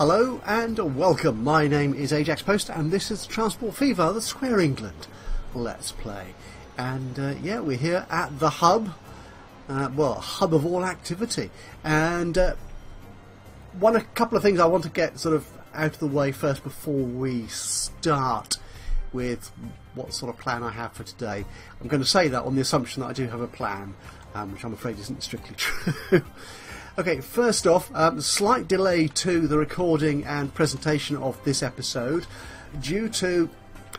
Hello and welcome, my name is Ajaxpost and this is Transport Fever, the Square England Let's Play. And yeah, we're here at the hub, well, hub of all activity. And a couple of things I want to get sort of out of the way first before we start with what sort of plan I have for today. I'm going to say that on the assumption that I do have a plan, which I'm afraid isn't strictly true. Okay, first off, slight delay to the recording and presentation of this episode due to,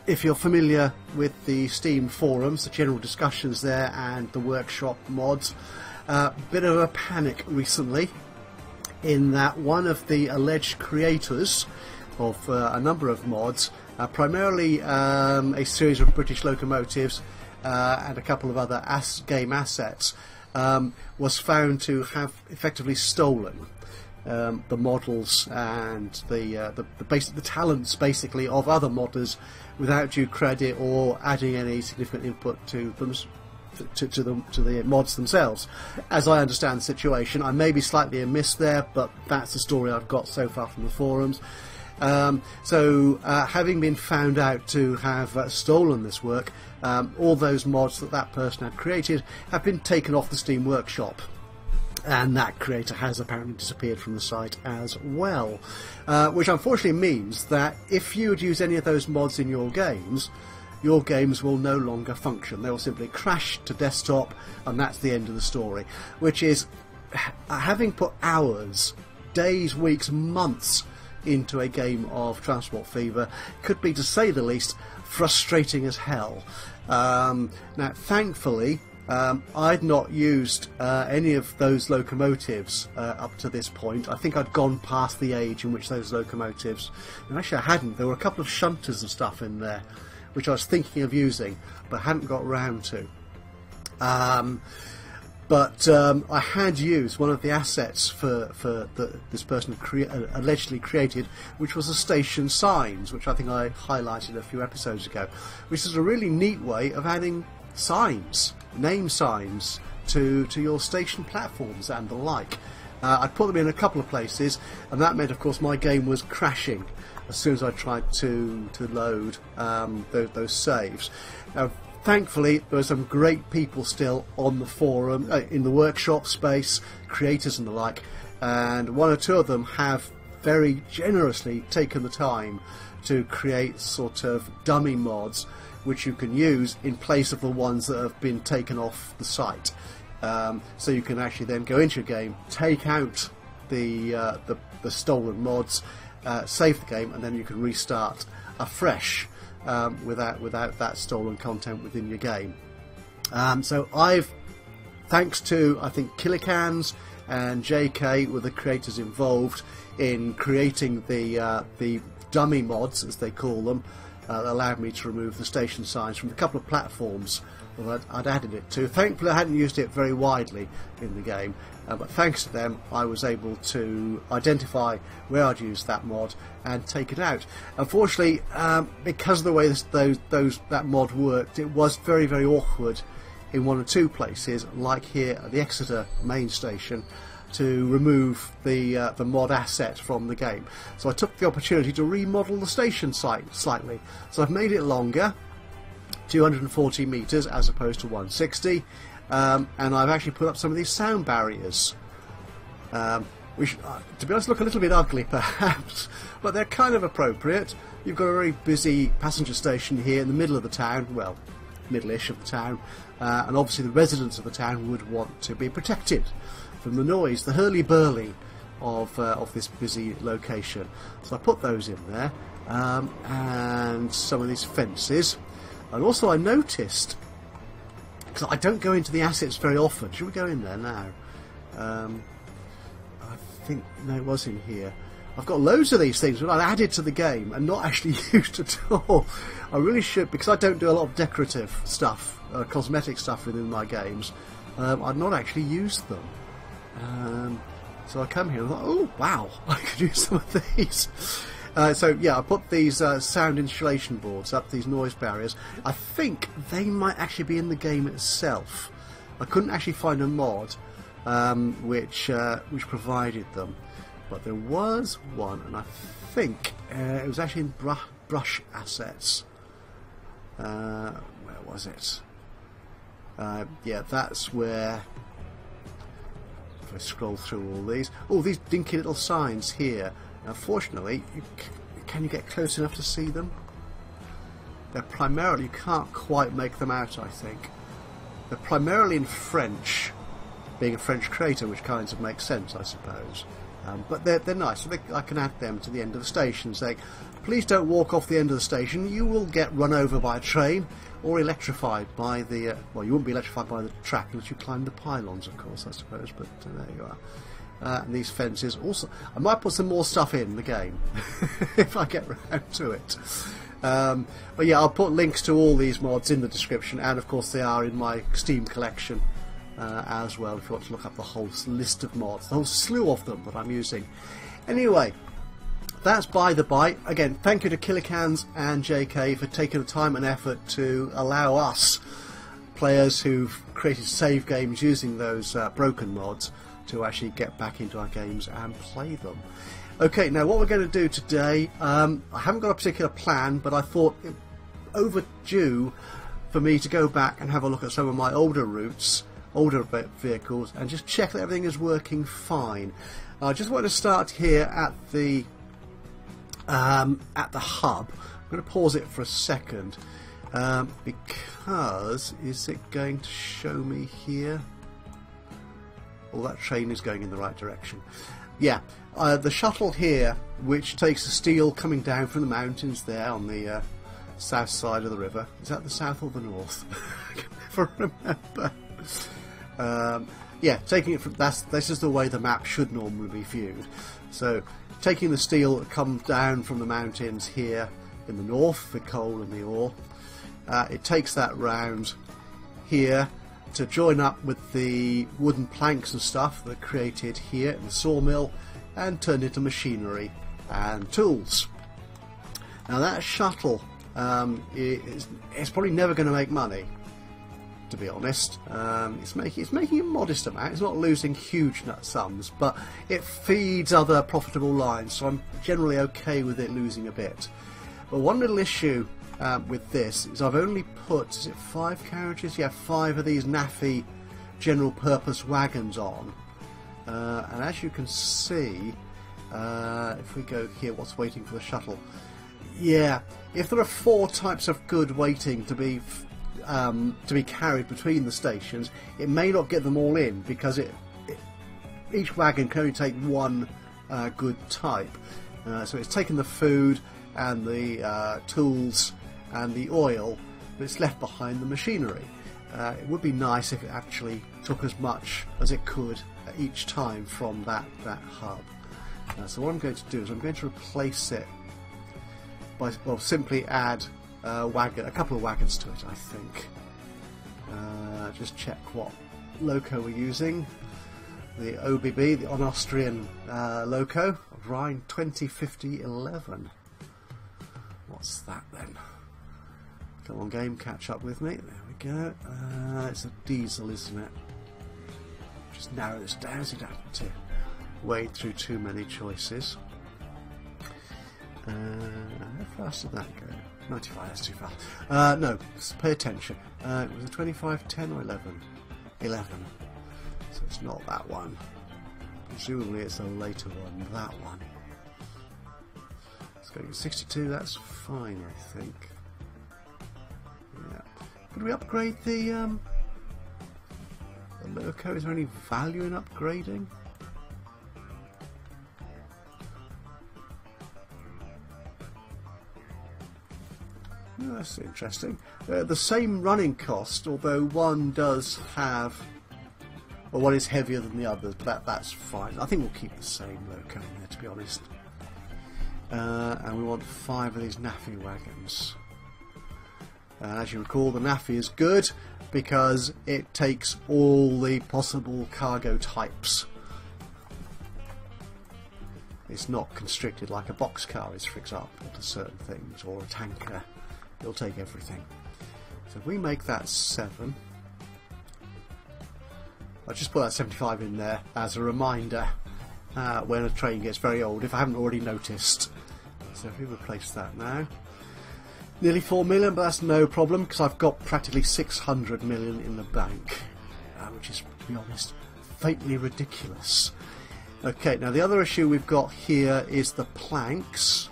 if you're familiar with the Steam forums, the general discussions there and the workshop mods, bit of a panic recently in that one of the alleged creators of a number of mods, primarily a series of British locomotives and a couple of other game assets, was found to have effectively stolen the models and the talents basically of other modders without due credit or adding any significant input to them, to the mods themselves. As I understand the situation, I may be slightly amiss there, but that's the story I've got so far from the forums. Having been found out to have stolen this work, all those mods that person had created have been taken off the Steam workshop, and that creator has apparently disappeared from the site as well, which unfortunately means that if you would use any of those mods in your games will no longer function. They will simply crash to desktop, and that's the end of the story, which is, having put hours, days, weeks, months into a game of Transport Fever, could be, to say the least, frustrating as hell. Now, thankfully, I'd not used any of those locomotives up to this point. I think I'd gone past the age in which those locomotives... And actually, I hadn't. There were a couple of shunters and stuff in there, which I was thinking of using, but hadn't got round to. But I had used one of the assets this person allegedly created, which was the station signs, which I think I highlighted a few episodes ago, which is a really neat way of adding signs, name signs, to your station platforms and the like. I'd put them in a couple of places, and that meant, of course, my game was crashing as soon as I tried to load those saves. Now, thankfully, there are some great people still on the forum, in the workshop space, creators and the like, and one or two of them have very generously taken the time to create sort of dummy mods which you can use in place of the ones that have been taken off the site. So you can actually then go into your game, take out the stolen mods, save the game, and then you can restart afresh without that stolen content within your game. So I've, thanks to, I think, Killicans and JK were the creators involved in creating the dummy mods, as they call them, that allowed me to remove the station signs from the couple of platforms that I'd added it to. Thankfully, I hadn't used it very widely in the game, but thanks to them, I was able to identify where I'd used that mod and take it out. Unfortunately, because of the way that mod worked, it was very, very awkward in one or two places, like here at the Exeter main station, to remove the mod asset from the game. So I took the opportunity to remodel the station site slightly. So I've made it longer, 240 metres as opposed to 160, and I've actually put up some of these sound barriers, which, to be honest, look a little bit ugly perhaps, but they're kind of appropriate. You've got a very busy passenger station here in the middle of the town, well, middle-ish of the town, and obviously the residents of the town would want to be protected from the noise, the hurly-burly of this busy location. So I put those in there, and some of these fences. And also I noticed, because I don't go into the assets very often, should we go in there now? I think, no, it was in here. I've got loads of these things that I've added to the game and not actually used at all. I really should, because I don't do a lot of decorative stuff, cosmetic stuff within my games. I've not actually used them. So I come here and I thought, oh wow, I could use some of these. So yeah, I put these sound insulation boards up, these noise barriers. I think they might actually be in the game itself. I couldn't actually find a mod which provided them. but there was one, and I think it was actually in brush assets. Where was it? Yeah, that's where. If I scroll through all these dinky little signs here. Unfortunately, can you get close enough to see them? They're primarily, you can't quite make them out, I think. They're primarily in French, being a French creator, which kind of makes sense, I suppose. But they're nice, so I can add them to the end of the station, saying, please don't walk off the end of the station, you will get run over by a train, or electrified by the, well, you wouldn't be electrified by the track unless you climb the pylons, of course, I suppose, but there you are. And these fences, also, I might put some more stuff in the game, if I get round to it. But yeah, I'll put links to all these mods in the description, and of course they are in my Steam collection as well, if you want to look up the whole list of mods, the whole slew of them that I'm using. Anyway, that's by the by. Again, thank you to Killicans and JK for taking the time and effort to allow us, players who've created save games using those broken mods, to actually get back into our games and play them. Okay, now what we're going to do today, I haven't got a particular plan, but I thought it overdue for me to go back and have a look at some of my older routes, older vehicles, and just check that everything is working fine. I just want to start here at the hub. I'm going to pause it for a second because is it going to show me here? Oh, that train is going in the right direction. Yeah, the shuttle here, which takes the steel coming down from the mountains there on the south side of the river. Is that the south or the north? I can never remember. Yeah, taking it from this is the way the map should normally be viewed. So, taking the steel that comes down from the mountains here in the north, the coal and the ore, it takes that round here to join up with the wooden planks and stuff that are created here in the sawmill and turned into machinery and tools. Now that shuttle it's probably never going to make money, to be honest. It's making a modest amount. It's not losing huge sums, but it feeds other profitable lines, so I'm generally okay with it losing a bit. But one little issue with this is I've only put, is it 5 carriages? Yeah, 5 of these naffy general purpose wagons on. And as you can see, if we go here, what's waiting for the shuttle? Yeah, if there are 4 types of good waiting to be carried between the stations, it may not get them all in because each wagon can only take 1 good type. So it's taken the food and the tools and the oil, but it's left behind the machinery. It would be nice if it actually took as much as it could each time from that hub. So what I'm going to do is I'm going to replace it by, well, simply add a couple of wagons to it, I think. Just check what loco we're using. The OBB, the On-Austrian loco, Rhine 2050-11. What's that then? Come on, game, catch up with me. There we go. It's a diesel, isn't it? Just narrow this down so you don't have to wade through too many choices. How fast did that go? 95, that's too fast. No, pay attention. It was a 25, 10 or 11? 11. So it's not that one. Presumably it's a later one, that one. It's going to 62, that's fine, I think. Yeah. Could we upgrade the loco? Is there any value in upgrading? Oh, that's interesting. The same running cost, although one does have, well, one is heavier than the other, but that's fine. I think we'll keep the same loco in there, to be honest. And we want 5 of these naffy wagons. As you recall, the naffy is good because it takes all the possible cargo types. It's not constricted like a boxcar is, for example, to certain things, or a tanker. It'll take everything. So if we make that 7, I'll just put that 75 in there as a reminder. when a train gets very old, if I haven't already noticed. So if we replace that now, nearly 4 million, but that's no problem because I've got practically 600 million in the bank, which is, to be honest, faintly ridiculous. Okay, now the other issue we've got here is the planks.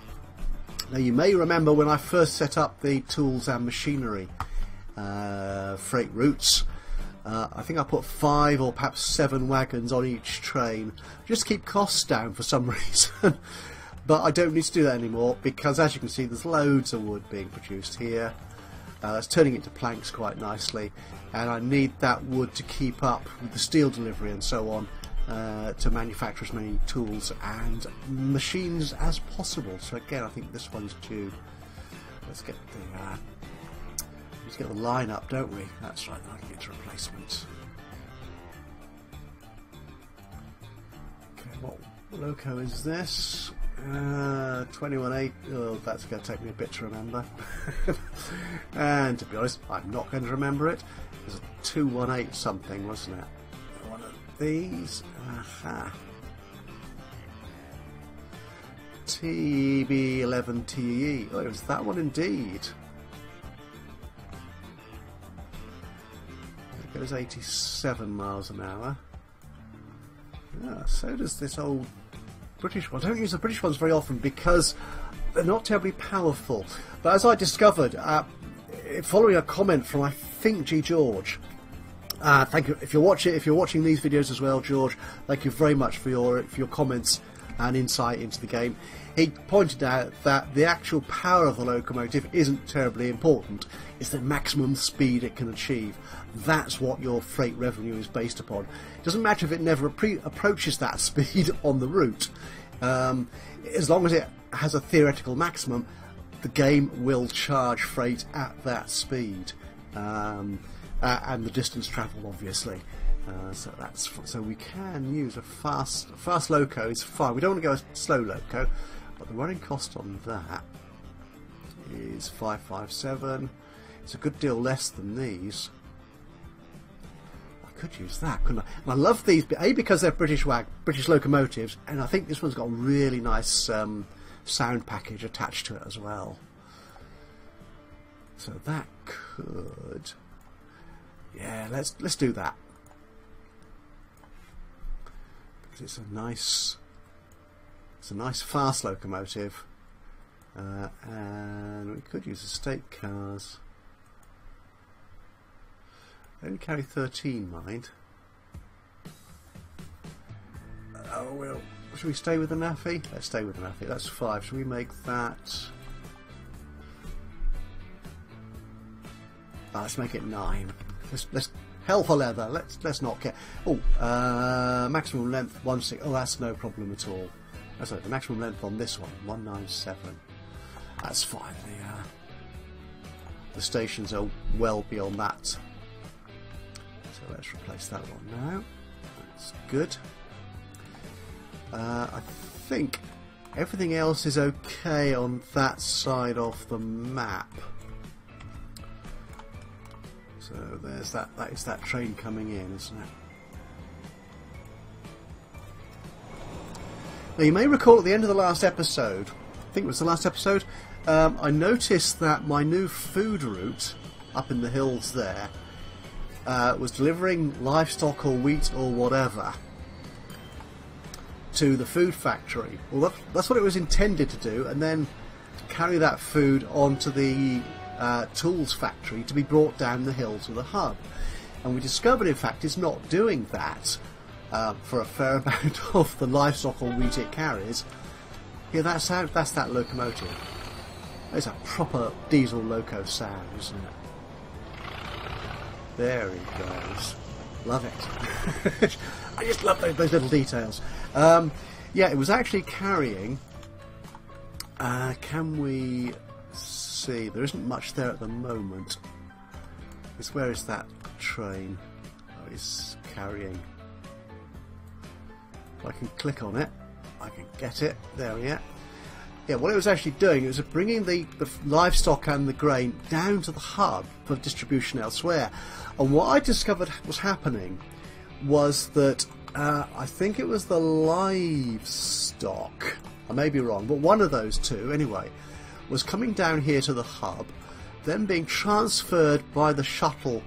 Now you may remember when I first set up the tools and machinery freight routes, I think I put 5 or perhaps 7 wagons on each train just to keep costs down for some reason. But I don't need to do that anymore because, as you can see, there's loads of wood being produced here. That's turning into planks quite nicely, and I need that wood to keep up with the steel delivery and so on, to manufacture as many tools and machines as possible. So again, I think this one's due. Let's get the line up, don't we? That's right, then I can get to replacement. Okay, what loco is this? 21.8. Oh, that's going to take me a bit to remember. And to be honest, I'm not going to remember it. It was a 218 something, wasn't it? One of these. Aha. TB11TE. Oh, it was that one indeed. It goes 87 miles an hour. Yeah, so does this old British one. I don't use the British ones very often because they're not terribly powerful. But as I discovered, following a comment from, I think, G. George. Thank you. If you're watching these videos as well, George, thank you very much for your comments and insight into the game. He pointed out that the actual power of the locomotive isn't terribly important. It's the maximum speed it can achieve. That's what your freight revenue is based upon. It doesn't matter if it never approaches that speed on the route. As long as it has a theoretical maximum, the game will charge freight at that speed, and the distance travelled, obviously. So we can use a fast loco. Is fine. We don't want to go a slow loco, but the running cost on that is 557. It's a good deal less than these. I could use that, couldn't I? And I love these, A, because they're British locomotives, and I think this one's got a really nice sound package attached to it as well. So that could, yeah, let's do that. Because it's a nice fast locomotive, and we could use estate cars. They only carry 13, mind. Oh well, should we stay with the naffy? Let's stay with the naffy. That's 5. Should we make that? Let's make it 9. Let's hell for leather. Let's not care. Oh, maximum length 16. Oh, that's no problem at all. That's right. The maximum length on this one 197. That's fine. The stations are well beyond that. So let's replace that one now. That's good. I think everything else is okay on that side of the map. So there's that. That is that train coming in, isn't it? Now you may recall at the end of the last episode, I think it was the last episode, I noticed that my new food route up in the hills there was delivering livestock or wheat or whatever to the food factory. Well, that's what it was intended to do, and then to carry that food onto the tools factory to be brought down the hill to the hub. And we discovered, in fact, it's not doing that for a fair amount of the livestock or wheat it carries. Yeah, that's that locomotive. It's a proper diesel loco sound, isn't it? There he goes. Love it. I just love those little details. Yeah, it was actually carrying. Can we see? There isn't much there at the moment. Where is that train? Oh, it's carrying. If I can click on it, I can get it. There we are. Yeah, what it was actually doing, it was bringing the livestock and the grain down to the hub for distribution elsewhere. And what I discovered was happening was that I think it was the livestock. I may be wrong, but one of those two, anyway, was coming down here to the hub, then being transferred by the shuttle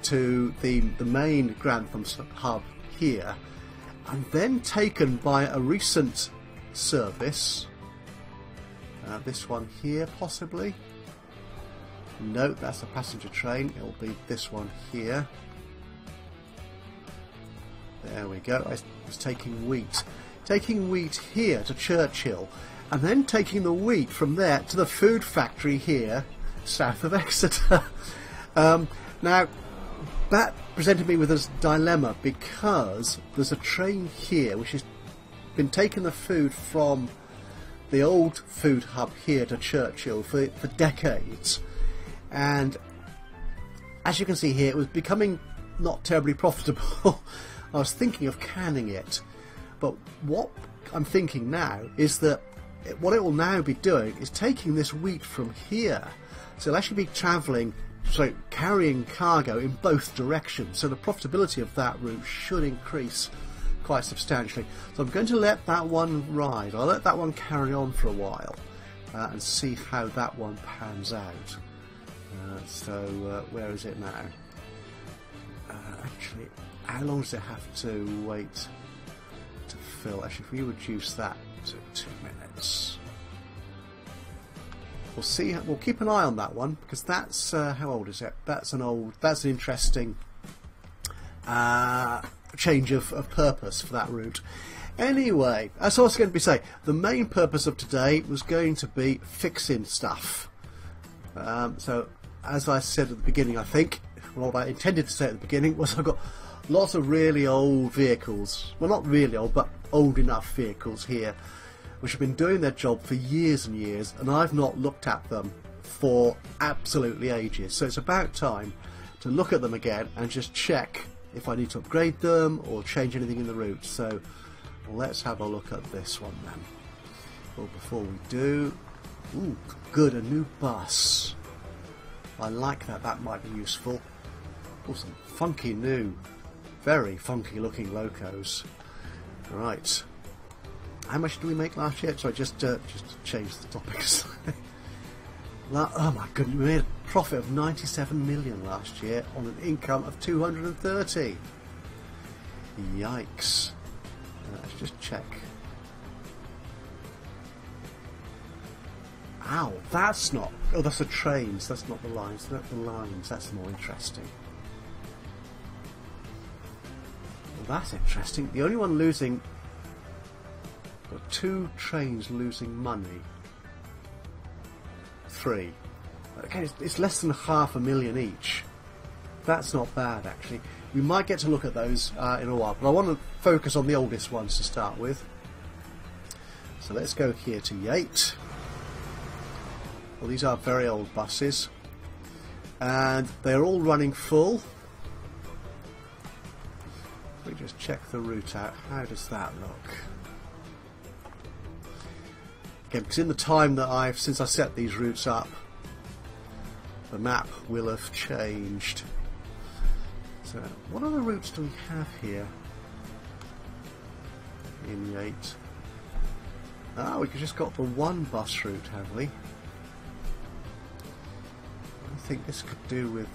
to the main Grantham hub here, and then taken by a recent service. This one here, possibly. No, that's a passenger train. It'll be this one here. There we go. I was taking wheat. Taking wheat here to Churchill, and then taking the wheat from there to the food factory here, south of Exeter. Now, that presented me with a dilemma, because there's a train here which has been taking the food from the old food hub here to Churchill for decades, and as you can see here, it was becoming not terribly profitable. I was thinking of canning it, but what I'm thinking now is that what it will now be doing is taking this wheat from here, so it'll actually be travelling, so carrying cargo in both directions, so the profitability of that route should increase quite substantially. So I'm going to let that one ride. I'll let that one carry on for a while and see how that one pans out. Where is it now? Actually, how long does it have to wait to fill? Actually, if we reduce that to 2 minutes, we'll see. We'll keep an eye on that one, because that's how old is it? That's an interesting change of purpose for that route. Anyway, as I was going to be saying, the main purpose of today was going to be fixing stuff. So, as I said at the beginning, I think, what I intended to say at the beginning was I've got lots of really old vehicles, well, not really old, but old enough vehicles here, which have been doing their job for years and years, and I've not looked at them for absolutely ages. So it's about time to look at them again and just check if I need to upgrade them or change anything in the route. So let's have a look at this one then. But before we do, ooh, good, a new bus. I like that. That might be useful. Oh, some funky new, very funky looking locos. Right. How much did we make last year? Sorry, just to change the topics. Oh my goodness, we made a profit of 97 million last year on an income of 230. Yikes. Let's just check. Ow, that's not... Oh, that's the trains, that's not the lines. That's the lines, that's more interesting. Well, that's interesting. The only one losing... Got 2 trains losing money. 3. Okay, it's less than $500,000 each. That's not bad, actually. We might get to look at those in a while, but I want to focus on the oldest ones to start with. So let's go here to Yate. Well, these are very old buses, and they're all running full. Let me just check the route out. How does that look? Okay, because in the time that since I set these routes up, the map will have changed. So, what other routes do we have here in Yate? Ah, we've just got the one bus route, have we? I think this could do with...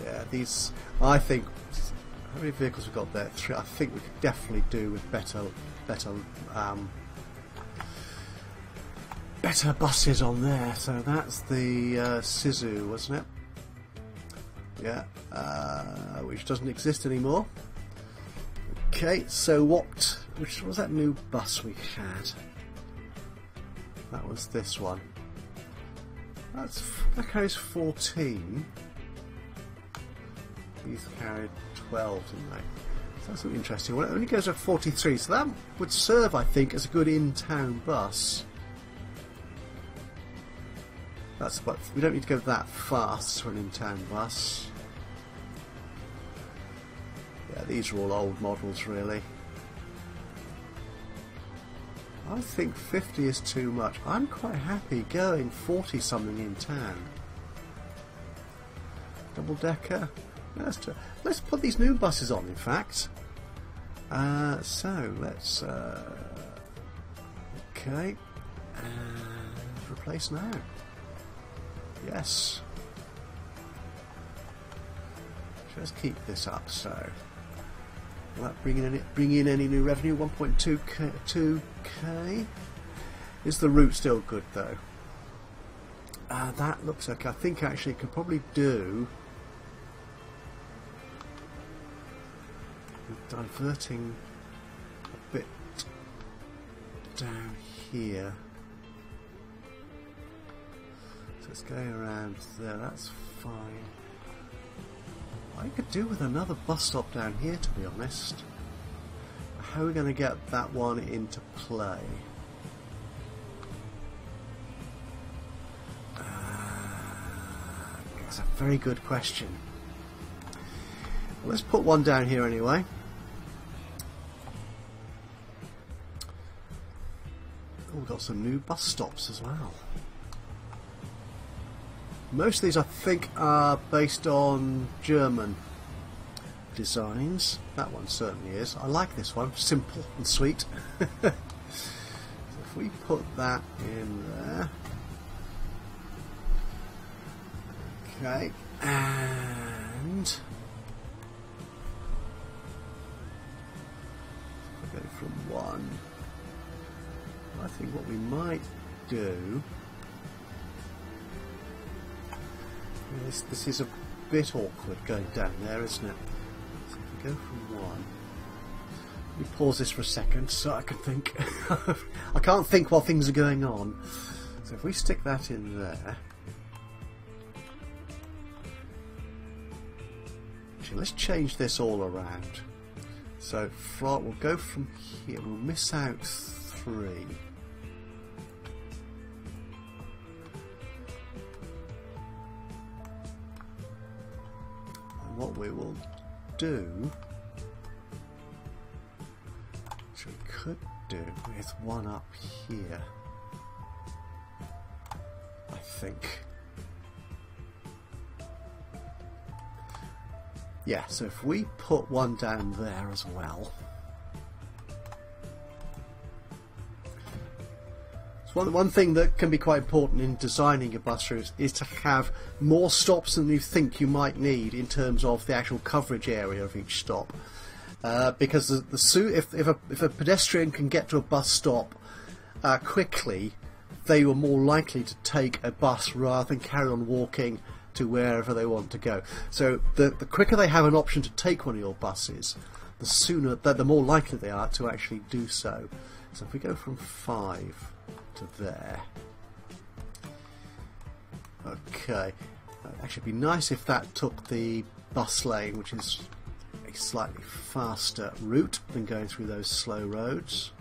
Yeah, these... I think... How many vehicles we've got there? 3. I think we could definitely do with better buses on there. So that's the Sisu, wasn't it? Yeah, which doesn't exist anymore. Okay, so which was that new bus we had? That was this one. That carries 14. These carried 12, didn't they? So that's something interesting. Well, it only goes at 43, so that would serve, I think, as a good in-town bus. That's what we don't need to go that fast for an in-town bus. Yeah, these are all old models, really. I think 50 is too much. I'm quite happy going 40 something in town. Double decker. Let's put these new buses on, in fact. So let's okay, and replace now. Yes. So let's keep this up. So will that bring in any new revenue? 1.2k. Is the route still good though? That looks like I think actually it could probably do. Diverting a bit down here, so it's going around there. That's fine. I could do with another bus stop down here, to be honest. How are we going to get that one into play? That's a very good question. Well, let's put one down here anyway. Oh, we've got some new bus stops as well. Most of these I think are based on German designs. That one certainly is. I like this one, simple and sweet. So if we put that in there. Okay, and go from one. I think what we might do. This is a bit awkward going down there, isn't it? So if we go from one. Let me pause this for a second so I can think. I can't think while things are going on. So if we stick that in there. Actually, let's change this all around. So we'll go from here. We'll miss out 3. And what we will do, which we could do with one up here, I think. Yeah, so if we put one down there as well. So one thing that can be quite important in designing a bus route is to have more stops than you think you might need in terms of the actual coverage area of each stop. Because if a pedestrian can get to a bus stop quickly, they are more likely to take a bus rather than carry on walking to wherever they want to go. So the quicker they have an option to take one of your buses, the more likely they are to actually do so. So if we go from 5 to there, okay. Actually, it'd be nice if that took the bus lane, which is a slightly faster route than going through those slow roads.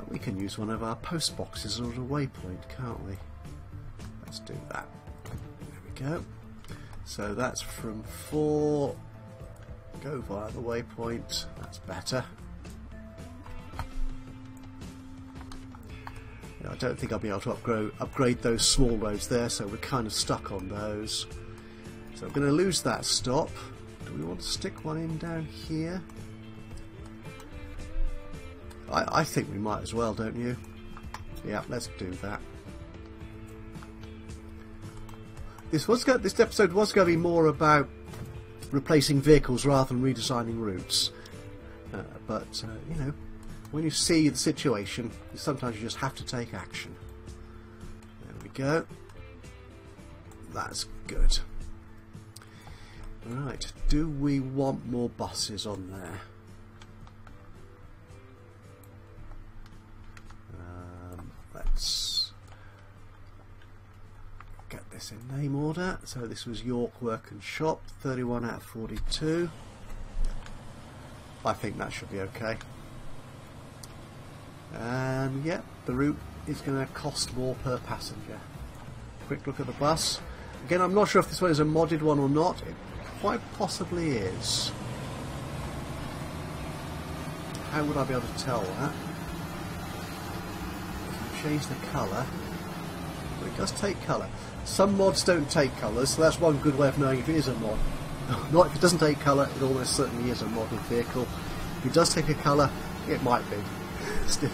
We can use one of our post boxes as a waypoint, can't we? Let's do that. There we go. So that's from 4. Go via the waypoint. That's better. I don't think I'll be able to upgrade those small roads there, so we're kind of stuck on those. So I'm going to lose that stop. Do we want to stick one in down here? I think we might as well, don't you? Yeah, let's do that. This episode was going to be more about replacing vehicles rather than redesigning routes. But you know, when you see the situation, sometimes you just have to take action. There we go. That's good. Right, do we want more buses on there? Let's get this in name order. So this was York Work and Shop, 31 out of 42. I think that should be okay. And yeah, the route is going to cost more per passenger. Quick look at the bus. Again, I'm not sure if this one is a modded one or not. It quite possibly is. How would I be able to tell that? Change the colour. but it does take colour. Some mods don't take colours, so that's one good way of knowing if it is a mod. Not if it doesn't take colour, it almost certainly is a modded vehicle. If it does take a colour, it might be. Still.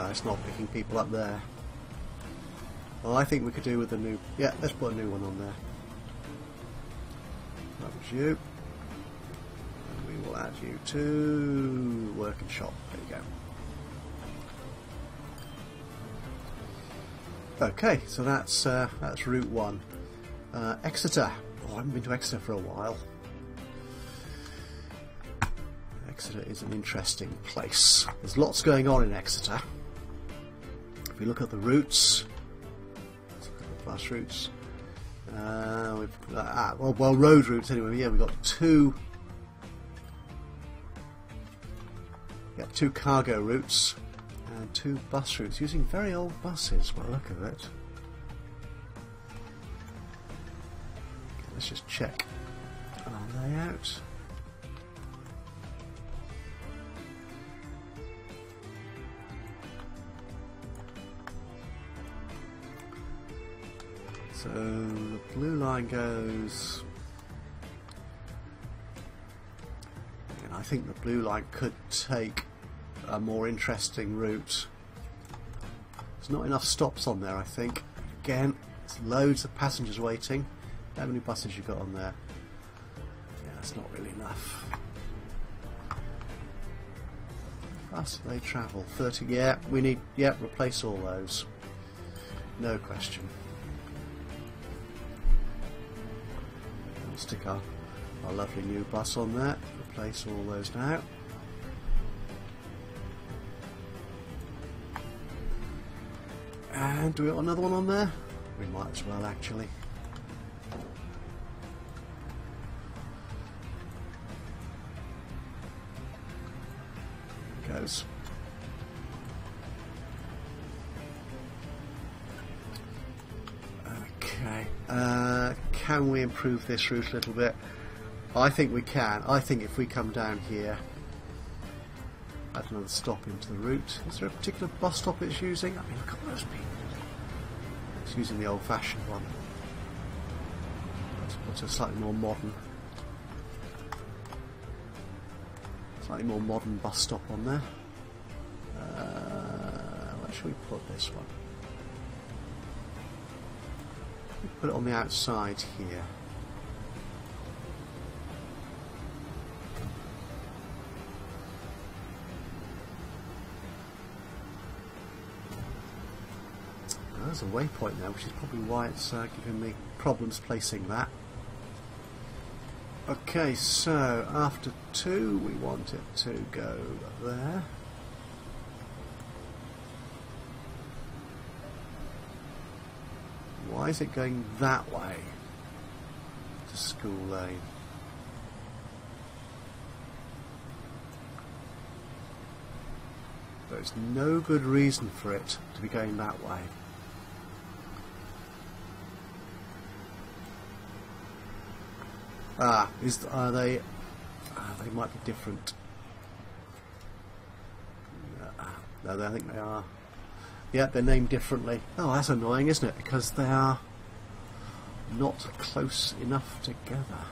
It's not picking people up there. Well, I think we could do with a new... Yeah, let's put a new one on there. That was you. And we will add you to work and shop. There you go. Okay, so that's route 1. Exeter. Oh, I haven't been to Exeter for a while. Exeter is an interesting place. There's lots going on in Exeter. If we look at the routes, let's look at the bus routes. Well, road routes anyway. Yeah, we've got two cargo routes and 2 bus routes using very old buses. By the look of it. Okay, let's just check our layout. So the blue line goes, and I think the blue line could take a more interesting route. There's not enough stops on there, I think. Again, there's loads of passengers waiting. How many buses you got on there? Yeah, that's not really enough. How fast do they travel? 30. Yeah, we need. Yeah, replace all those. No question. Stick our lovely new bus on there, replace all those now. And do we want another one on there? We might as well actually. There it goes. Okay. Can we improve this route a little bit? I think we can. I think if we come down here, add another stop into the route. Is there a particular bus stop it's using? I mean, look at those people. It's using the old-fashioned one. Let's put a slightly more modern bus stop on there. Where should we put this one? Put it on the outside here. There's a waypoint there, which is probably why it's giving me problems placing that. Okay, so after 2 we want it to go there. Why is it going that way to School Lane? There's no good reason for it to be going that way. They might be different. No, I think they are. Yeah, they're named differently. Oh, that's annoying, isn't it? Because they are not close enough together.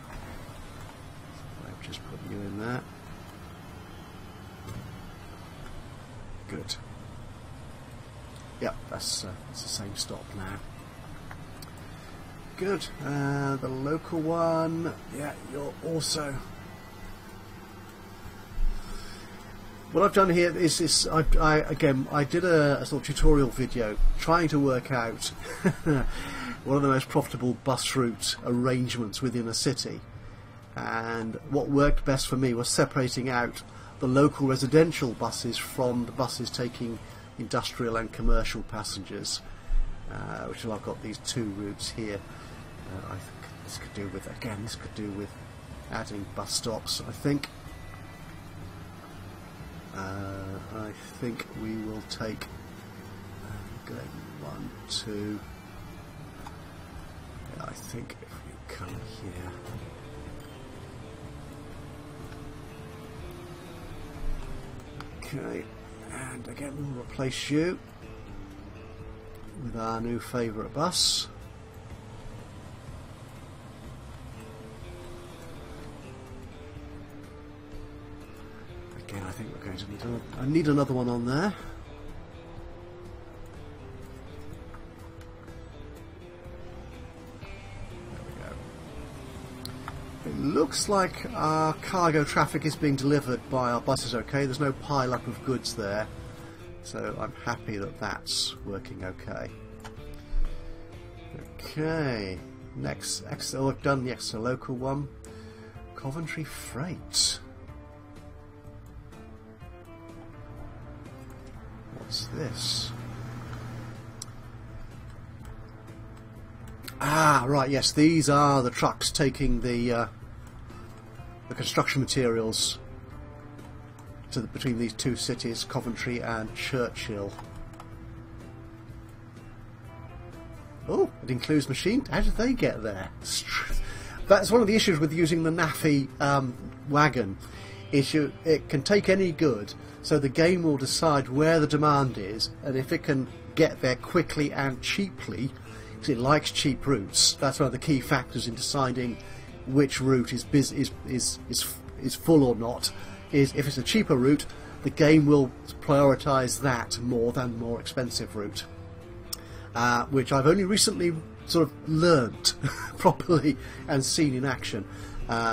So I've just put you in there. Good. Yep, that's the same stop now. Good. The local one. Yeah, you're also. What I've done here is this. I did a sort of tutorial video trying to work out one of the most profitable bus route arrangements within a city, and what worked best for me was separating out the local residential buses from the buses taking industrial and commercial passengers, which I've got these 2 routes here. I think this could do with adding bus stops. I think we will take going 1, 2. Yeah, I think if we come here, Okay, and again we'll replace you with our new favourite bus. Again, I think we're going to need another one on there. It looks like our cargo traffic is being delivered by our buses okay. There's no pile-up of goods there, so I'm happy that that's working okay. Okay, next Exeter. Oh, I've done the Exeter local one. Coventry Freight. What's this? Ah, right, yes, these are the trucks taking the construction materials between these two cities, Coventry and Churchill. Oh, it includes machine. How did they get there? That's one of the issues with using the NAFI wagon. It can take any good, so the game will decide where the demand is, and if it can get there quickly and cheaply, because it likes cheap routes. That's one of the key factors in deciding which route is full or not. Is if it's a cheaper route, the game will prioritise that more than more expensive route, which I've only recently sort of learnt properly and seen in action.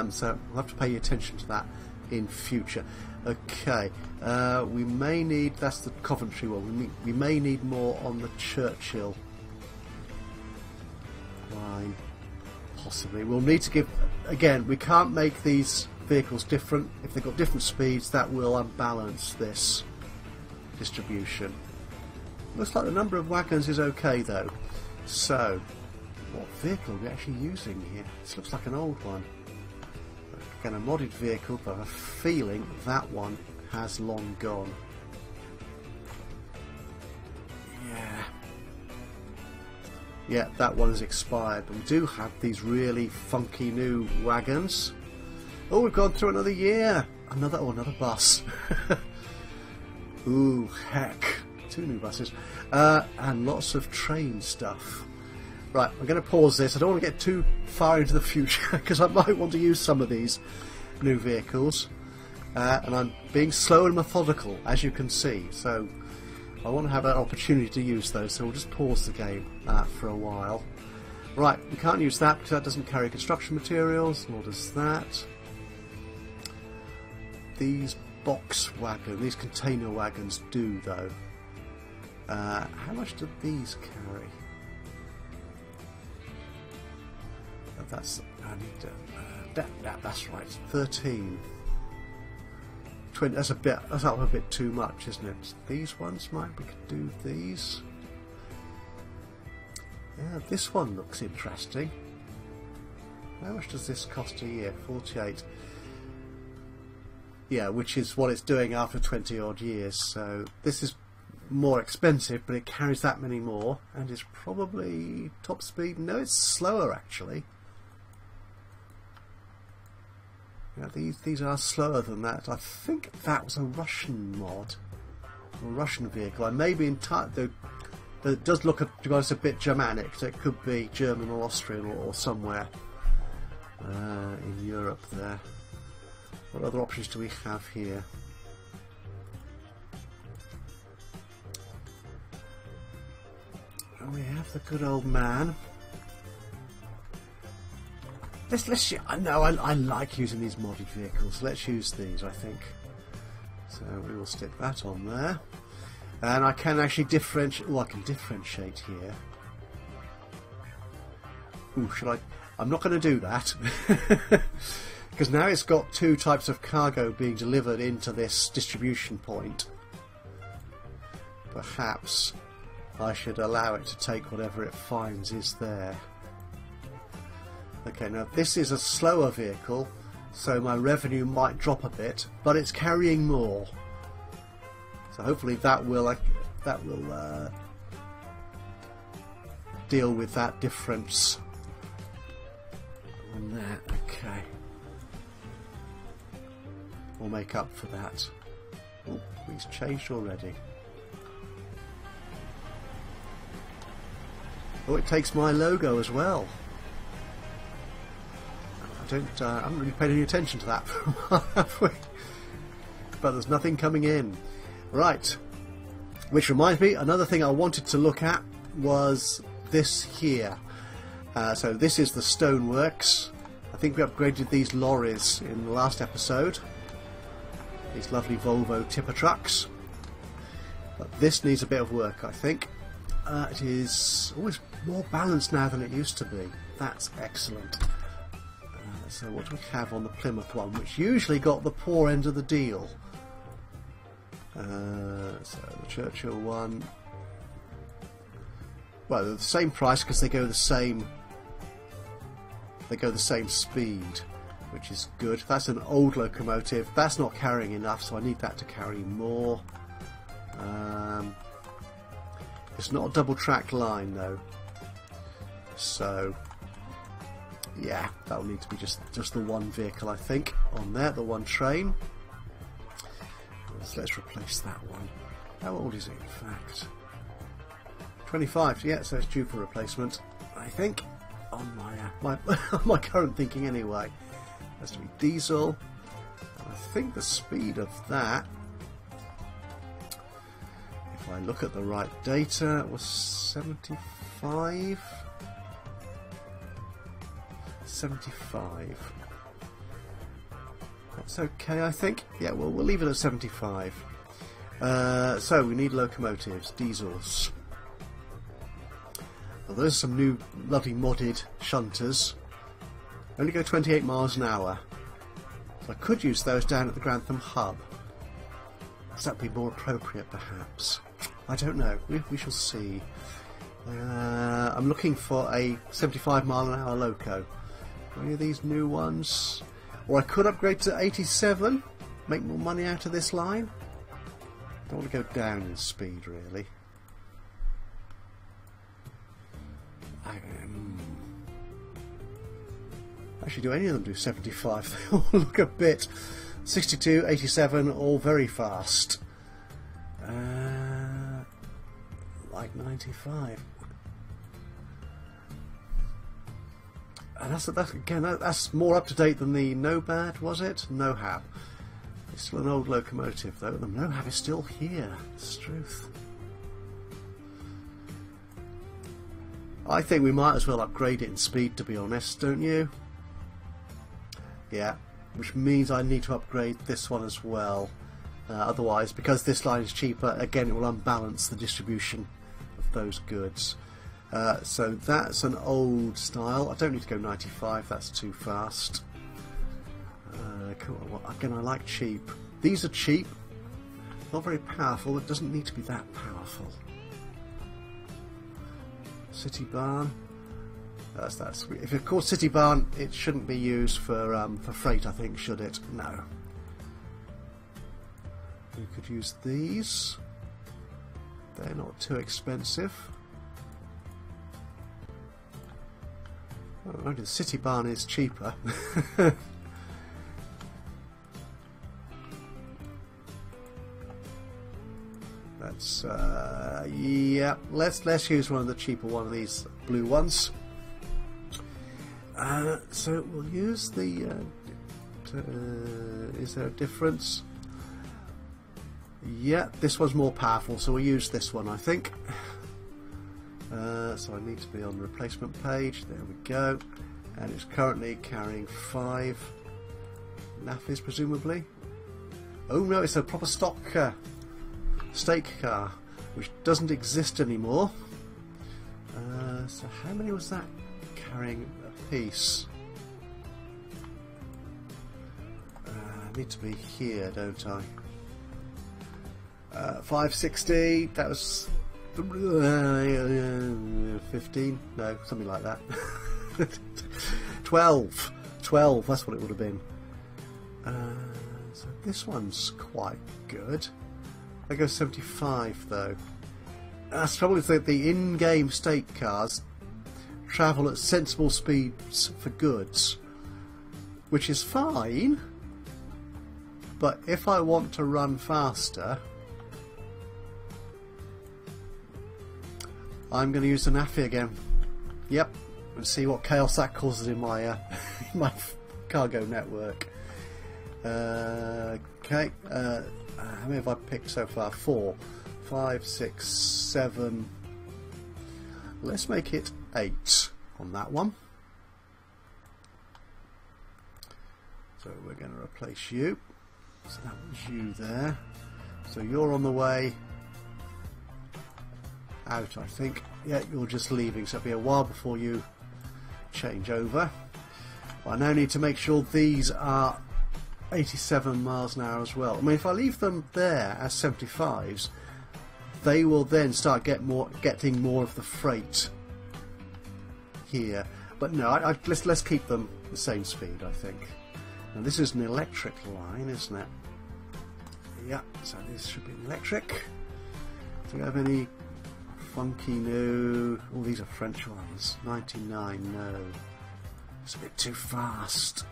So we'll have to pay attention to that in future. Okay, we may need, that's the Coventry one, we may need more on the Churchill line, possibly. We'll need to give, again, we can't make these vehicles different. If they've got different speeds, that will unbalance this distribution. Looks like the number of wagons is okay though. So, what vehicle are we actually using here? This looks like an old one. Again, a modded vehicle, but I have a feeling that one has long gone. Yeah, that one has expired. But we do have these really funky new wagons. Oh, we've gone through another year. Another bus. Ooh, heck. 2 new buses. And lots of train stuff. Right, I'm going to pause this. I don't want to get too far into the future because I might want to use some of these new vehicles. And I'm being slow and methodical, as you can see. So I want to have an opportunity to use those. So we'll just pause the game for a while. Right, we can't use that because that doesn't carry construction materials, nor does that. These box wagons, these container wagons do though. How much do these carry? That's I need that's right. 13. 20. That's a bit too much, isn't it? These ones we could do these. Yeah, this one looks interesting. How much does this cost a year? 48. Yeah, which is what it's doing after 20 odd years. So this is more expensive, but it carries that many more, and is probably top speed. No, it's slower actually. Yeah, these are slower than that. I think that was a Russian mod, a Russian vehicle. I may be entirely. It does look to us a bit Germanic, so it could be German or Austrian or somewhere in Europe there. What other options do we have here? Oh, we have the good old man. Let's no, I like using these modded vehicles. Let's use these, I think. So we will stick that on there. And I can actually differentiate. Oh, I can differentiate here. Ooh, should I? I'm not going to do that. Because now it's got 2 types of cargo being delivered into this distribution point. Perhaps I should allow it to take whatever it finds is there. Okay, now this is a slower vehicle, so my revenue might drop a bit, but it's carrying more. So hopefully that will deal with that difference on that. Okay, we'll make up for that. Oh, he's changed already. Oh, it takes my logo as well. I haven't really paid any attention to that for a while, have we? But there's nothing coming in. Right. Which reminds me, another thing I wanted to look at was this here. So this is the stoneworks. I think we upgraded these lorries in the last episode. These lovely Volvo tipper trucks. But this needs a bit of work, I think. It is always more balanced now than it used to be. That's excellent. So what do we have on the Plymouth one, which usually got the poor end of the deal? So the Churchill one, well, they're the same price because they go the same speed, which is good. That's an old locomotive. That's not carrying enough, so I need that to carry more. It's not a double track line though, so yeah, that'll need to be just the one vehicle, I think, on there, the one train. Let's replace that one. How old is it, in fact? 25. Yeah, so it's due for replacement, I think, on my current thinking anyway. It has to be diesel. And I think the speed of that, if I look at the right data, was 75. 75. That's okay, I think. Yeah, well, we'll leave it at 75. So we need locomotives, diesels. Well, there's some new lovely modded shunters. Only go 28 miles an hour. So I could use those down at the Grantham hub. Does that be more appropriate, perhaps? I don't know. We shall see. I'm looking for a 75 mile an hour loco. Any of these new ones? Or I could upgrade to 87, make more money out of this line. Don't want to go down in speed, really. Actually, do any of them do 75? They all look a bit 62, 87, all very fast. Like 95. And that's more up to date than the Nobad, was it? Nohab. It's still an old locomotive, though. The Nohab is still here. It's truth. I think we might as well upgrade it in speed, to be honest, don't you? Yeah, which means I need to upgrade this one as well. Otherwise, because this line is cheaper, again, it will unbalance the distribution of those goods. So that's an old style. I don't need to go 95, that's too fast. Cool. Again, I like cheap. These are cheap, not very powerful. It doesn't need to be that powerful. City Barn. That's if it's called City Barn, it shouldn't be used for freight, I think, should it? No. We could use these. They're not too expensive. Well, the City Barn is cheaper. Let's yeah, let's use one of the cheaper one of these blue ones. So we'll use the. Is there a difference? Yeah, this one's more powerful, so we'll use this one, I think. So I need to be on the replacement page. There we go. And it's currently carrying 5 nappies, presumably. Oh no, it's a proper stock stake car, which doesn't exist anymore. So how many was that carrying a piece? I need to be here, don't I? 560, that was 15, no, something like that. 12, that's what it would have been. So this one's quite good. I go 75 though. That's probably the in-game stake cars travel at sensible speeds for goods, which is fine. But if I want to run faster, I'm going to use the NAFI again. Yep, and see what chaos that causes in my in my cargo network. Okay, how many have I picked so far? 4, 5, 6, 7. Let's make it 8 on that one. So we're going to replace you. So that was you there. So you're on the way out, I think. Yeah, you're just leaving, so it'll be a while before you change over. I now need to make sure these are 87 miles an hour as well. I mean, if I leave them there as 75s, they will then start getting more of the freight here. But no, let's keep them the same speed, I think. Now this is an electric line, isn't it? Yeah, so this should be electric. Do we have any funky new... Oh, these are French ones. 99, no. It's a bit too fast.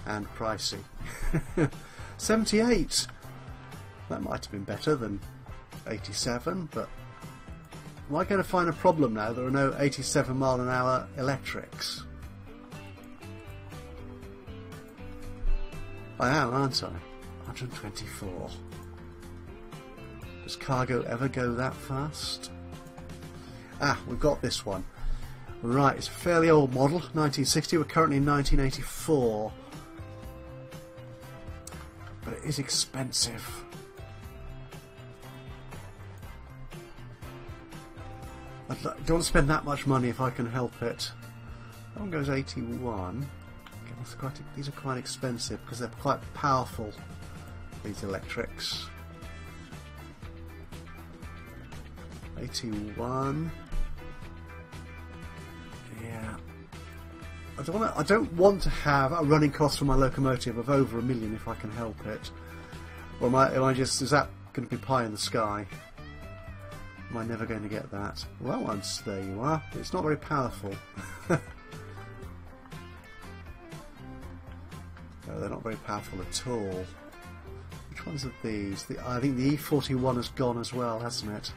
And pricey. 78. That might have been better than 87, but am I going to find a problem now? There are no 87 mile an hour electrics. I am, aren't I? 124. Does cargo ever go that fast? Ah, we've got this one. Right, it's a fairly old model, 1960. We're currently in 1984. But it is expensive. I don't want to spend that much money if I can help it. That one goes 81. These are quite expensive because they're quite powerful, these electrics. 81. Yeah. I don't want to have a running cost for my locomotive of over £1 million if I can help it. Or am I just, is that going to be pie in the sky? Am I never going to get that? Well, once there you are. It's not very powerful. No, they're not very powerful at all. Which ones are these? I think the E41 has gone as well, hasn't it?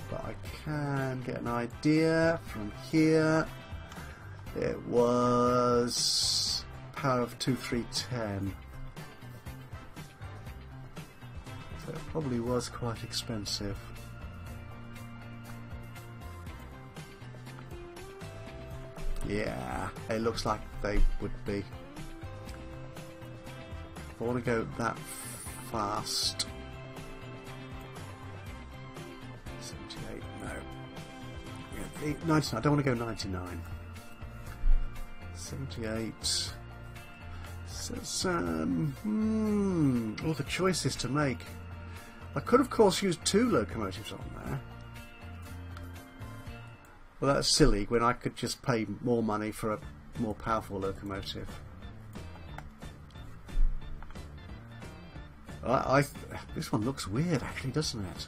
But I can get an idea from here. It was power of 2310. So it probably was quite expensive. Yeah, it looks like they would be. If I want to go that fast. 78, no. Yeah, 99, I don't want to go 99. 78. So, all the choices to make. I could, of course, use 2 locomotives on there. Well, that's silly when I could just pay more money for a more powerful locomotive. This one looks weird, actually, doesn't it?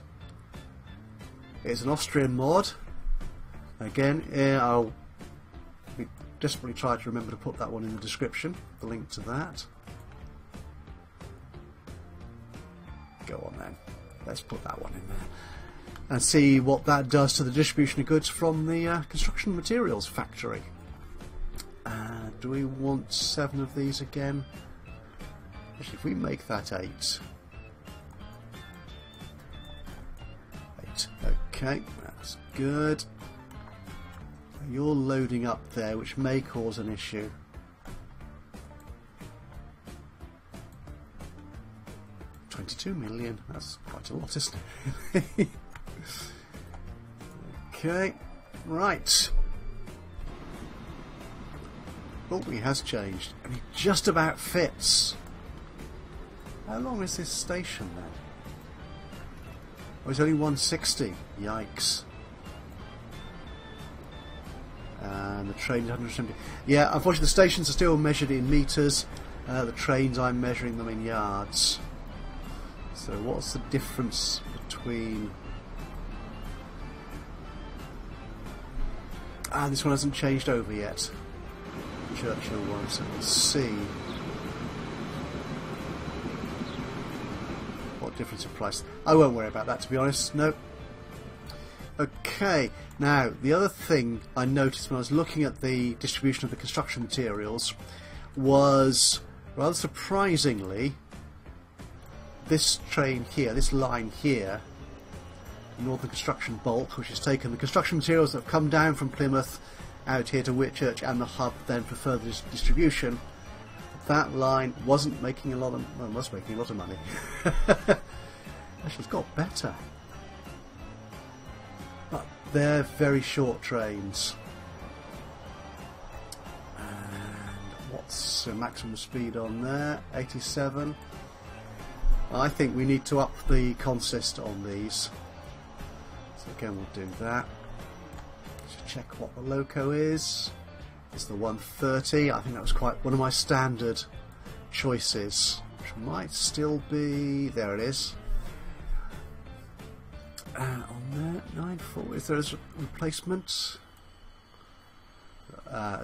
It's an Austrian mod. Again, I'll desperately try to remember to put that one in the description, the link to that. Go on then, let's put that one in there and see what that does to the distribution of goods from the construction materials factory. Do we want 7 of these again? Actually, if we make that 8. 8, okay, that's good. You're loading up there, which may cause an issue. £22 million, that's quite a lot, isn't it? Okay, right. Oh, he has changed, and he just about fits. How long is this station then? Oh, it's only 160. Yikes. And the train's 170. Yeah, unfortunately the stations are still measured in metres. The trains, I'm measuring them in yards. So what's the difference between... this one hasn't changed over yet. Churchill one, so we'll see. difference in price. I won't worry about that, to be honest. No. Okay, now the other thing I noticed when I was looking at the distribution of the construction materials was, rather surprisingly, this train here, this line here, Northern Construction Bulk, which has taken the construction materials that have come down from Plymouth out here to Whitchurch and the hub then for further distribution. That line wasn't making a lot of, well, was making a lot of money. Actually, it's got better. But they're very short trains. And what's the maximum speed on there? 87. I think we need to up the consist on these. So again, we'll do that. Just check what the loco is. It's the 130. I think that was quite one of my standard choices, which might still be. There it is. On there, 940. Is there a replacement?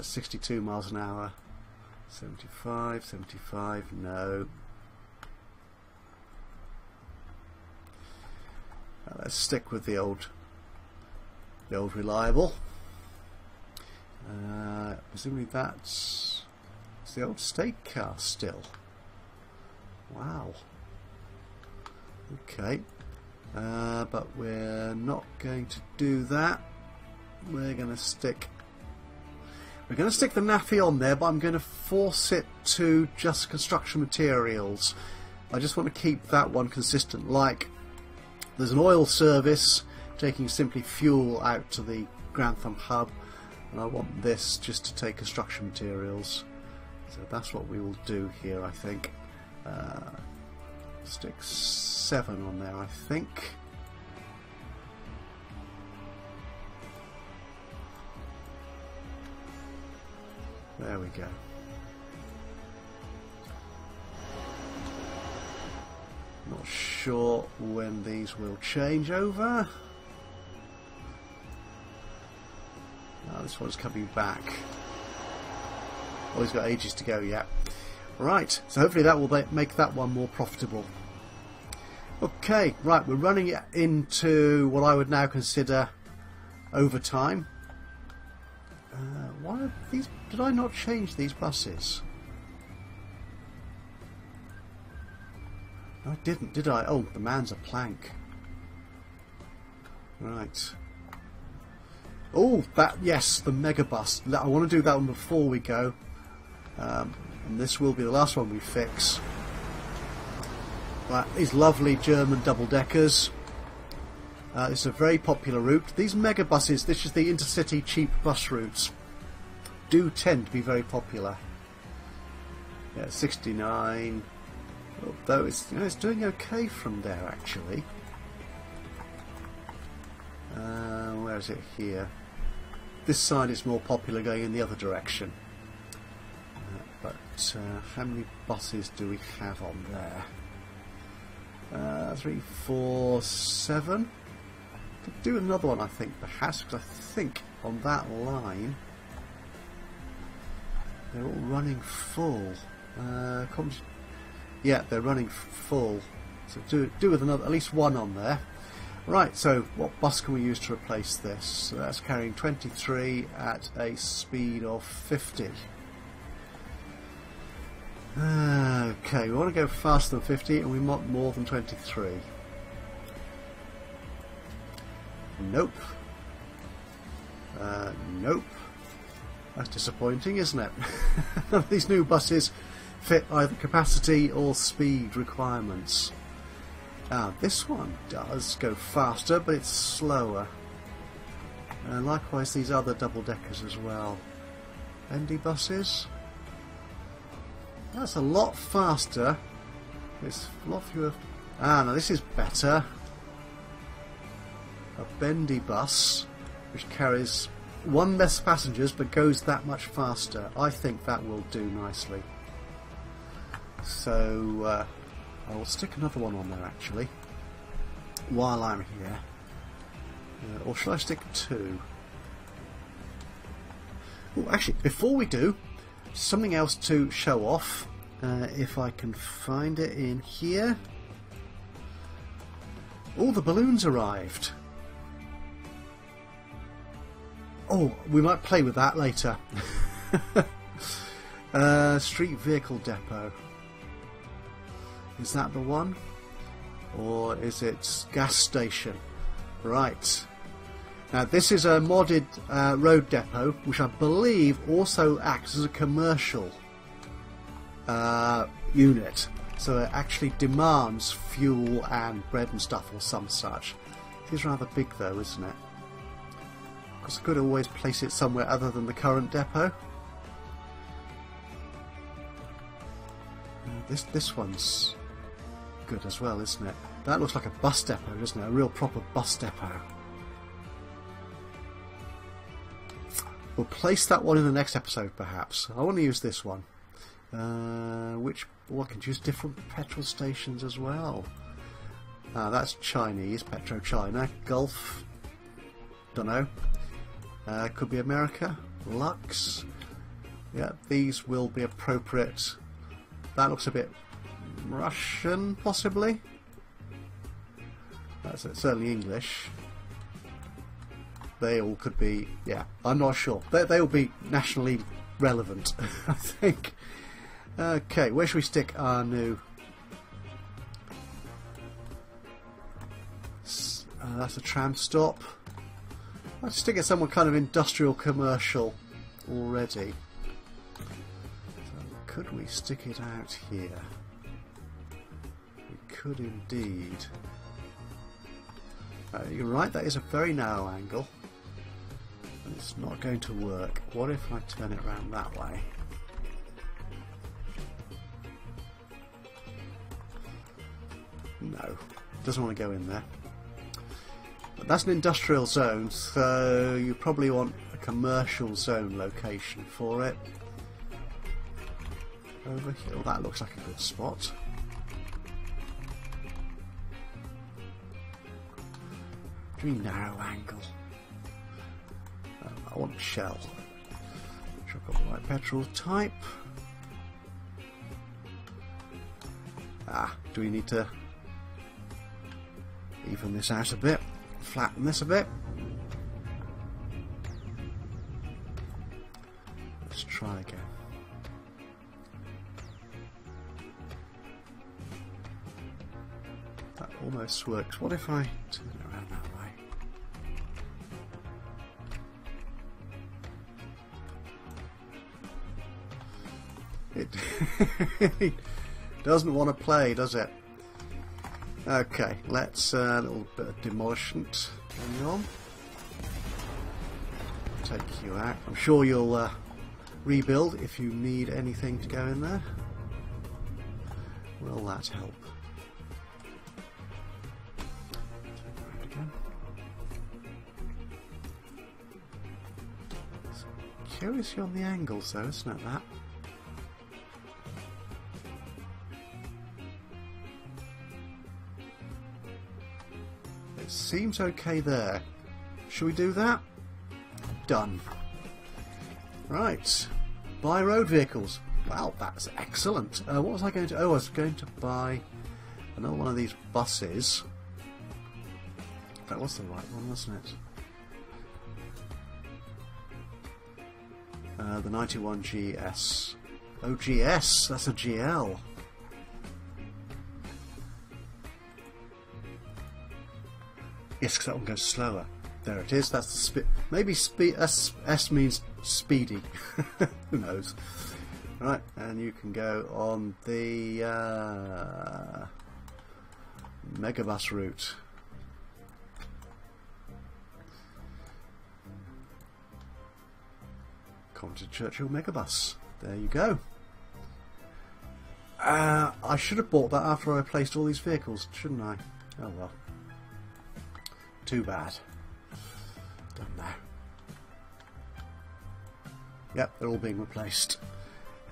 62 miles an hour. 75, 75. No. Let's stick with the old reliable. Presumably that's the old state car still. Wow. Okay. But we're not going to do that. We're going to stick the NAFI on there, but I'm going to force it to just construction materials. I just want to keep that one consistent. Like, there's an oil service taking simply fuel out to the Grantham hub, and I want this just to take construction materials. So that's what we will do here, I think. Stick 7 on there, I think. There we go. Not sure when these will change over. This one's coming back. Oh, he's got ages to go yet. Right, so hopefully that will make that one more profitable. Okay, right, we're running into what I would now consider overtime. Why are these? Did I not change these buses? No, I didn't, did I? Oh, the man's a plank. Right. Oh, that, yes, the megabus. I want to do that one before we go. And this will be the last one we fix. Right, these lovely German double-deckers. It's a very popular route. These megabuses, this is the intercity cheap bus routes, do tend to be very popular. Yeah, 69. Although it's, you know, it's doing okay from there actually. Where is it here? This side is more popular going in the other direction. But how many buses do we have on there? 3, 4, 7. Could do another one, I think, perhaps, because I think on that line they're all running full. Yeah, they're running full. So do with another, at least one on there. Right, so what bus can we use to replace this? So that's carrying 23 at a speed of 50. Okay, we want to go faster than 50 and we want more than 23. Nope. Nope. That's disappointing, isn't it? None of these new buses fit either capacity or speed requirements. This one does go faster, but it's slower. Likewise these other double-deckers as well. Bendy buses. That's a lot faster. It's a lot fewer. No, this is better. A bendy bus, which carries one less passengers but goes that much faster. I think that will do nicely. So I will stick another one on there actually while I'm here. Or shall I stick 2? Oh, actually, before we do, something else to show off, if I can find it in here. All the balloons arrived. Oh, we might play with that later. Street vehicle depot. Is that the one? Or is it gas station? Right. Now this is a modded road depot, which I believe also acts as a commercial unit. So it actually demands fuel and bread and stuff or some such. It is rather big though, isn't it? Because I could always place it somewhere other than the current depot. This one's good as well, isn't it? That looks like a bus depot, doesn't it? A real proper bus depot. We'll place that one in the next episode, perhaps. I want to use this one. I can choose different petrol stations as well. That's Chinese, Petro China, Gulf, don't know. Could be America, Lux. Yeah, these will be appropriate. That looks a bit Russian, possibly. That's certainly English. They all could be, yeah, I'm not sure. They will be nationally relevant, I think. Okay, where should we stick our new... that's a tram stop. I'll stick it somewhere kind of industrial commercial already. So could we stick it out here? We could indeed. You're right, that is a very narrow angle. And it's not going to work. What if I turn it around that way? No, doesn't want to go in there. But that's an industrial zone, so you probably want a commercial zone location for it. Over here, oh, that looks like a good spot. Very narrow angle. I want Shell. Make sure I've got the right petrol type. Do we need to even this out a bit? Flatten this a bit. Let's try again. That almost works. What if I turn it around that way? It doesn't want to play, does it? Okay, let's a little bit of demolishment going on. Take you out. I'm sure you'll rebuild if you need anything to go in there. Will that help? Turn around again. It's curiously on the angles though, isn't it, that? Seems okay there. Should we do that? Done. Right. Buy road vehicles. Wow, that's excellent. What was I going to... Oh, I was going to buy another one of these buses. That was the right one, wasn't it? The 91 GS. Oh, GS. That's a GL. Yes, because that one goes slower. There it is. That's the speed. Maybe speed. S means speedy. Who knows? Right, and you can go on the megabus route. Coventry Churchill megabus. There you go. I should have bought that after I placed all these vehicles, shouldn't I? Oh well. Too bad. Done now. Yep, they're all being replaced.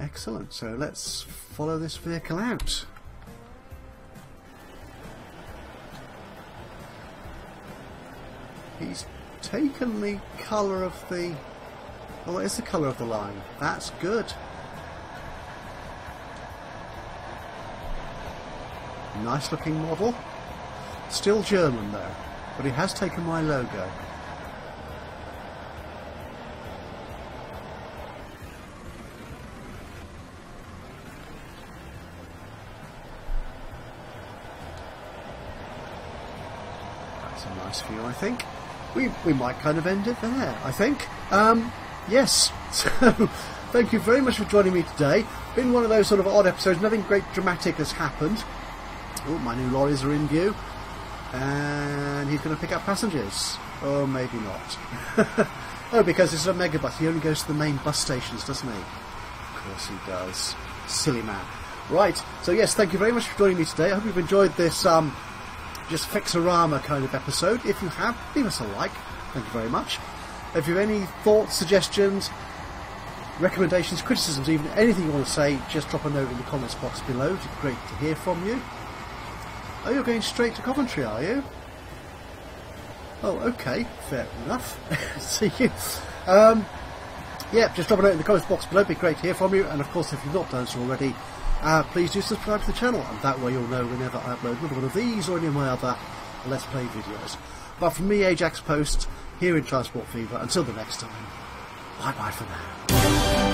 Excellent, so let's follow this vehicle out. He's taken the colour of the... Oh, what is the colour of the line? That's good. Nice looking model. Still German though, but he has taken my logo. That's a nice view, I think. We might kind of end it there, I think. Yes, so thank you very much for joining me today. Been one of those sort of odd episodes, nothing great dramatic has happened. Oh, my new lorries are in view. And he's going to pick up passengers. Or maybe not. Oh, because this is a megabus. He only goes to the main bus stations, doesn't he? Of course he does. Silly man. Right, so yes, thank you very much for joining me today. I hope you've enjoyed this just Fixorama kind of episode. If you have, leave us a like. Thank you very much. If you have any thoughts, suggestions, recommendations, criticisms, even anything you want to say, just drop a note in the comments box below. It'd be great to hear from you. Oh, you're going straight to Coventry, are you? Oh, okay, fair enough. See you. Yeah, just drop a note in the comments box below. It'd be great to hear from you. And of course, if you've not done so already, please do subscribe to the channel, and that way you'll know whenever I upload another one of these or any of my other Let's Play videos. But from me, Ajaxpost, here in Transport Fever, until the next time, bye-bye for now.